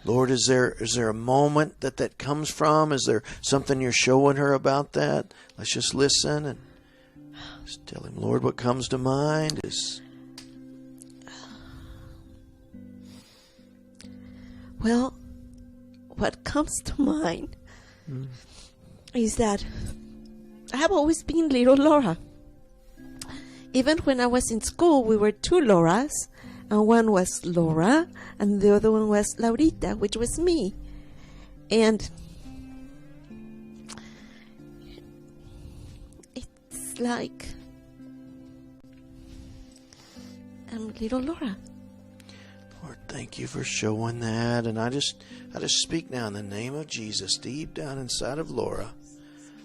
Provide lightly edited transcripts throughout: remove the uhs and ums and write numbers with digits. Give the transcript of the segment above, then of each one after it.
Lord, is there a moment that comes from? Is there something you're showing her about that? Let's just listen and just tell him, Lord, what comes to mind is... Well, what comes to mind is that I have always been little Laura. Even when I was in school, we were two Lauras, and one was Laura, and the other one was Laurita, which was me. And it's like I'm little Laura. Lord, thank you for showing that. And I just speak now in the name of Jesus, deep down inside of Laura.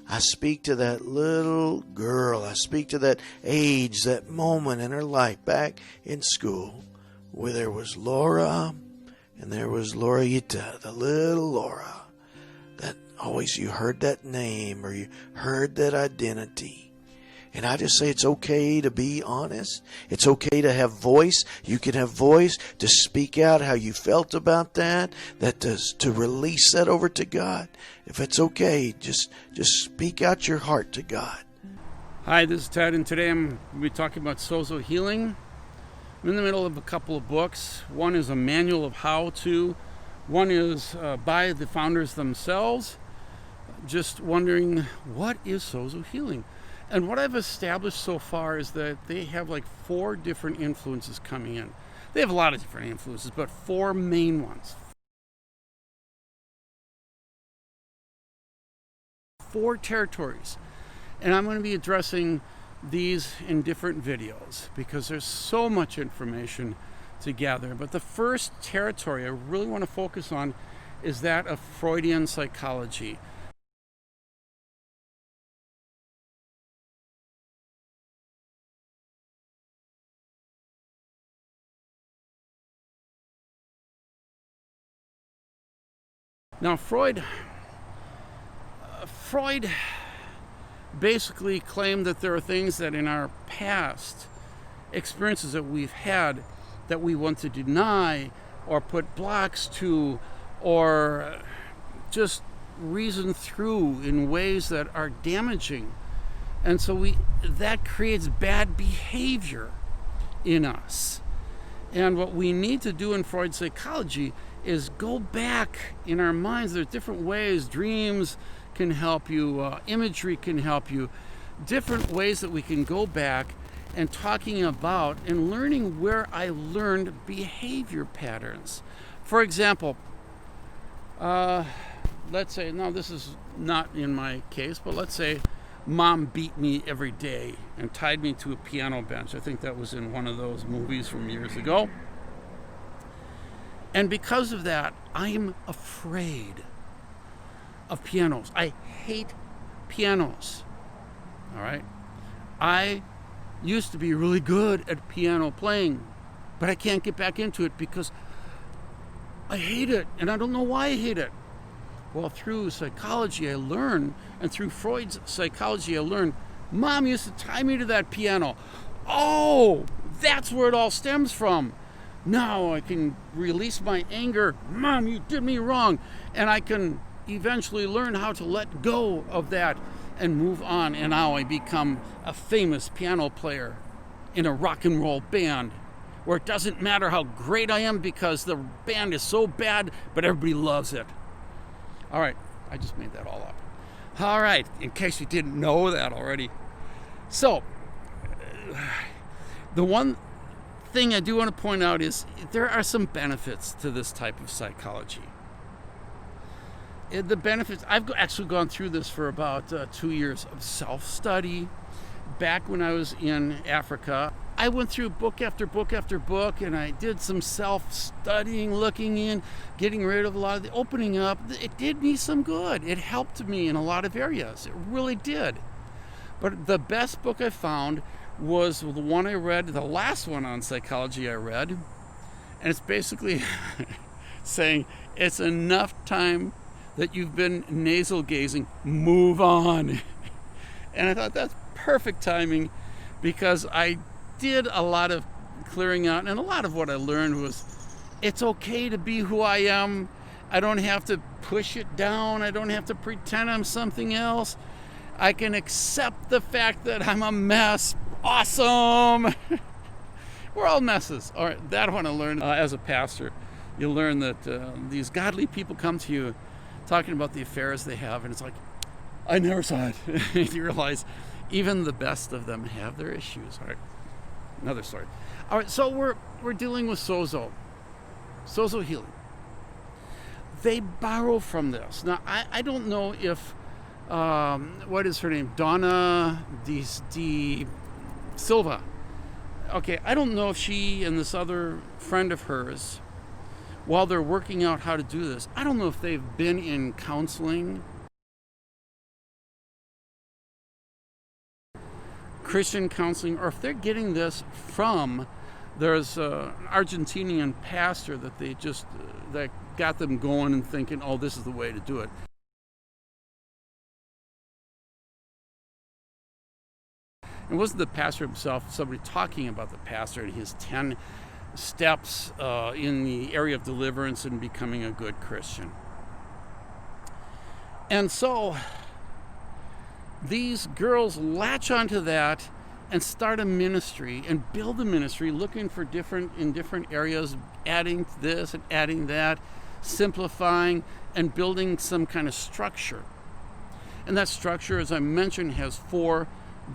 I speak to that little girl. I speak to that age, that moment in her life back in school where there was Laura and there was Laurita, the little Laura. That always you heard that name or you heard that identity. And I just say it's okay to be honest. It's okay to have voice. You can have voice to speak out how you felt about that to release that over to God. If it's okay, just speak out your heart to God. Hi, this is Ted, and today I'm going to be talking about Sozo Healing. I'm in the middle of a couple of books. One is a manual of how to. One is by the founders themselves. Just wondering, what is Sozo Healing? And what I've established so far is that they have like 4 different influences coming in. They have a lot of different influences, but 4 main ones. 4 territories. And I'm going to be addressing these in different videos because there's so much information to gather. But the first territory I really want to focus on is that of Freudian psychology. Now, Freud basically claimed that there are things that in our past experiences that we've had that we want to deny or put blocks to or just reason through in ways that are damaging. And so that creates bad behavior in us. And what we need to do in Freud psychology is go back in our minds. There's different ways. Dreams can help you. Imagery can help you. Different ways that we can go back and talking about and learning where I learned behavior patterns. For example, let's say, no, this is not in my case, but let's say Mom beat me every day and tied me to a piano bench. I think that was in one of those movies from years ago. And because of that, I'm afraid of pianos. I hate pianos. All right? I used to be really good at piano playing, but I can't get back into it because I hate it, and I don't know why I hate it. Well, through psychology I learned, and through Freud's psychology I learned, Mom used to tie me to that piano. Oh, that's where it all stems from. Now I can release my anger. Mom, you did me wrong. And I can eventually learn how to let go of that and move on. And now I become a famous piano player in a rock and roll band where it doesn't matter how great I am because the band is so bad, but everybody loves it. All right, I just made that all up. All right, in case you didn't know that already. So, the one thing I do want to point out is there are some benefits to this type of psychology. The benefits, I've actually gone through this for about 2 years of self-study. Back when I was in Africa, I went through book after book after book, and I did some self-studying, looking in, getting rid of a lot of the opening up. It did me some good. It helped me in a lot of areas. It really did. But the best book I found was the one I read, the last one on psychology I read, and it's basically saying it's enough time that you've been nasal gazing, move on. And I thought that's perfect timing because I did a lot of clearing out, and a lot of what I learned was it's okay to be who I am, I don't have to push it down. I don't have to pretend I'm something else. I can accept the fact that I'm a mess. Awesome. We're all messes. All right, that I want to learn as a pastor. You learn that these godly people come to you talking about the affairs they have, and it's like, I never saw it. You realize even the best of them have their issues. All right, another story. All right, so we're dealing with Sozo Healing. They borrow from this. Now, I don't know if, what is her name? Donna de Silva. Okay, I don't know if she and this other friend of hers, while they're working out how to do this, I don't know if they've been in counseling, Christian counseling, or if they're getting this from, there's an Argentinian pastor that they just, that got them going and thinking, oh, this is the way to do it. It wasn't the pastor himself, somebody talking about the pastor and his 10 steps in the area of deliverance and becoming a good Christian. And so these girls latch onto that and start a ministry and build a ministry, looking for in different areas, adding this and adding that, simplifying and building some kind of structure. And that structure, as I mentioned, has 4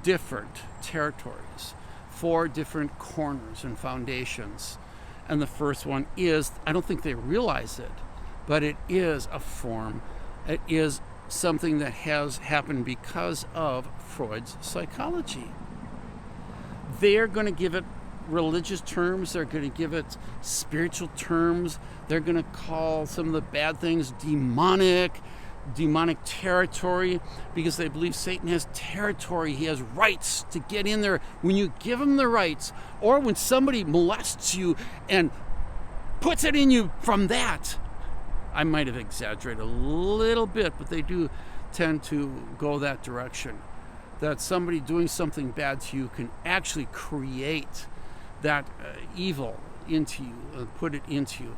different territories, 4 different corners and foundations. And the first one is, I don't think they realize it, but it is a form, it is something that has happened because of Freud's psychology. They're going to give it religious terms, they're going to give it spiritual terms, they're going to call some of the bad things demonic territory, because they believe Satan has territory, he has rights to get in there. When you give him the rights, or when somebody molests you and puts it in you from that, I might have exaggerated a little bit, but they do tend to go that direction, that somebody doing something bad to you can actually create that evil into you, put it into you.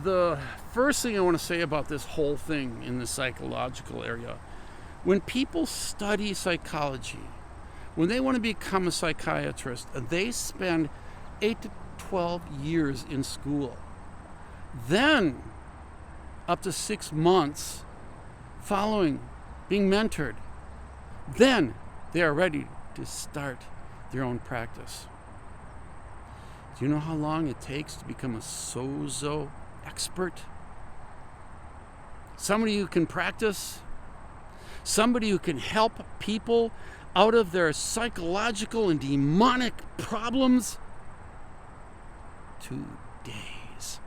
The first thing I want to say about this whole thing in the psychological area, when people study psychology, when they want to become a psychiatrist, they spend 8 to 12 years in school. Then, up to 6 months following being mentored, then they are ready to start their own practice. Do you know how long it takes to become a Sozo expert? Somebody who can practice, somebody who can help people out of their psychological and demonic problems. 2 days.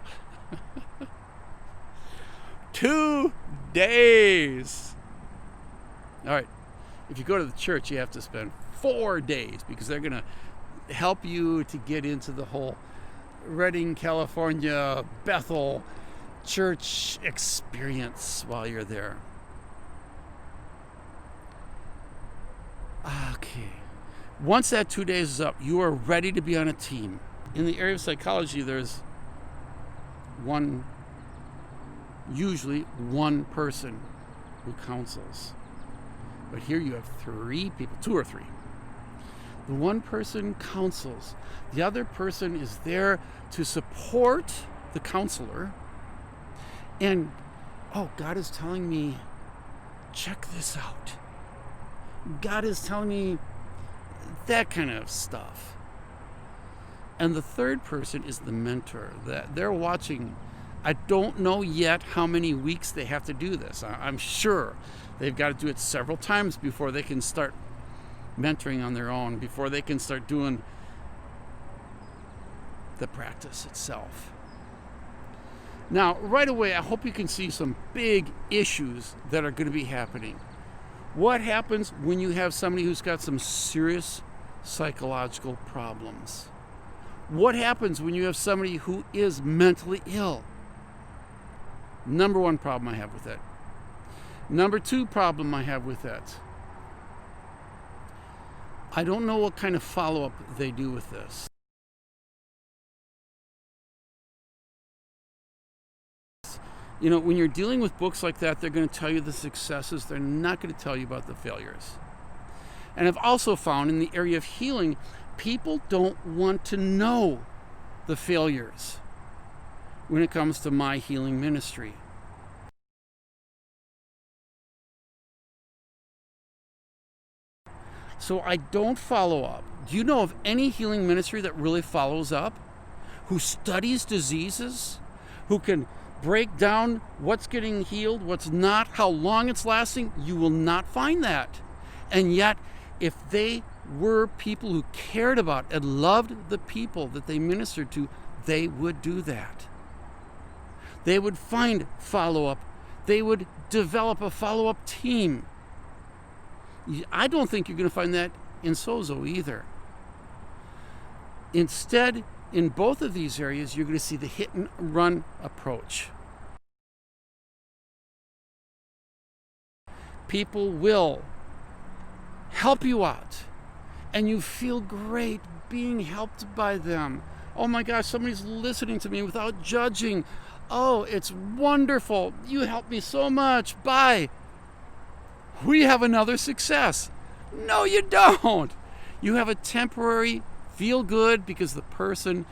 2 days. All right. If you go to the church, you have to spend 4 days, because they're going to help you to get into the whole Redding, California, Bethel Church experience while you're there. Okay. Once that 2 days is up, you are ready to be on a team. In the area of psychology, there's usually one person who counsels. But here you have 3 people, 2 or 3. The one person counsels. The other person is there to support the counselor. And, oh, God is telling me, check this out. God is telling me that kind of stuff. And the third person is the mentor. That they're watching. I don't know yet how many weeks they have to do this. I'm sure they've got to do it several times before they can start mentoring on their own, before they can start doing the practice itself. Now, right away, I hope you can see some big issues that are going to be happening. What happens when you have somebody who's got some serious psychological problems? What happens when you have somebody who is mentally ill? Number 1 problem I have with that. Number 2 problem I have with that. I don't know what kind of follow-up they do with this. You know, when you're dealing with books like that, they're going to tell you the successes. They're not going to tell you about the failures. And I've also found in the area of healing, people don't want to know the failures when it comes to my healing ministry. So I don't follow up. Do you know of any healing ministry that really follows up? Who studies diseases? Who can break down what's getting healed, what's not, how long it's lasting? You will not find that. And yet, if they were people who cared about and loved the people that they ministered to, they would do that. They would find follow-up. They would develop a follow-up team. I don't think you're going to find that in Sozo either. Instead, in both of these areas, you're going to see the hit and run approach. People will help you out, and you feel great being helped by them. Oh my gosh, somebody's listening to me without judging. Oh, it's wonderful. You helped me so much. Bye. We have another success. No, you don't. You have a temporary feel good because the person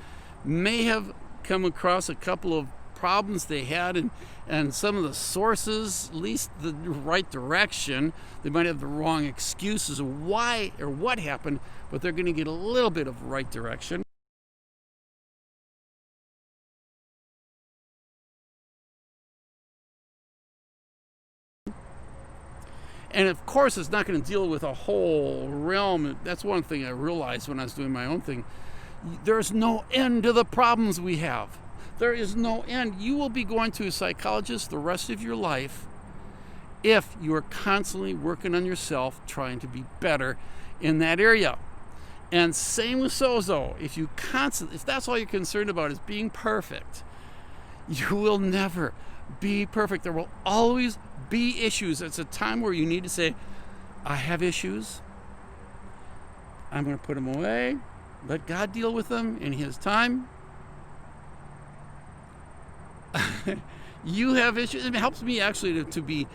may have come across a couple of problems they had and some of the sources, at least the right direction. They might have the wrong excuses of why or what happened, but they're going to get a little bit of right direction. And of course, it's not going to deal with a whole realm. That's one thing I realized when I was doing my own thing. There's no end to the problems we have. There is no end. You will be going to a psychologist the rest of your life if you are constantly working on yourself, trying to be better in that area. And same with Sozo. If that's all you're concerned about is being perfect, you will never be perfect. There will always be issues. It's a time where you need to say, I have issues. I'm going to put them away. Let God deal with them in His time. You have issues. It helps me actually to be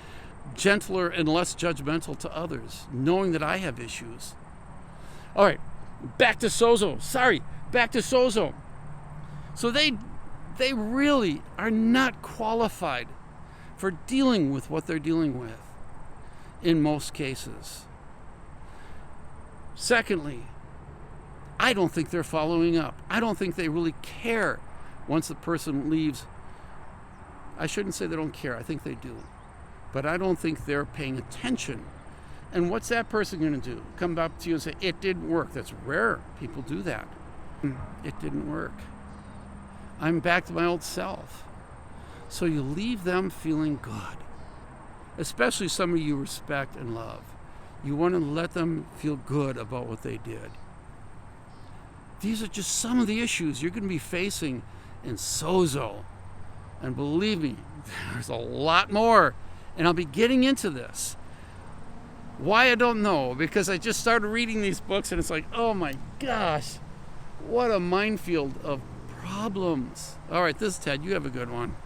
gentler and less judgmental to others, knowing that I have issues. All right, back to Sozo. Back to Sozo. So they really are not qualified for dealing with what they're dealing with in most cases. Secondly, I don't think they're following up. I don't think they really care once the person leaves. I shouldn't say they don't care. I think they do. But I don't think they're paying attention. And what's that person going to do? Come back to you and say, it didn't work. That's rare. People do that. It didn't work. I'm back to my old self. So you leave them feeling good, especially somebody you respect and love. You want to let them feel good about what they did. These are just some of the issues you're going to be facing in Sozo. And believe me, there's a lot more. And I'll be getting into this. Why, I don't know, because I just started reading these books and it's like, oh my gosh, what a minefield of problems. All right, this is Ted. You have a good one.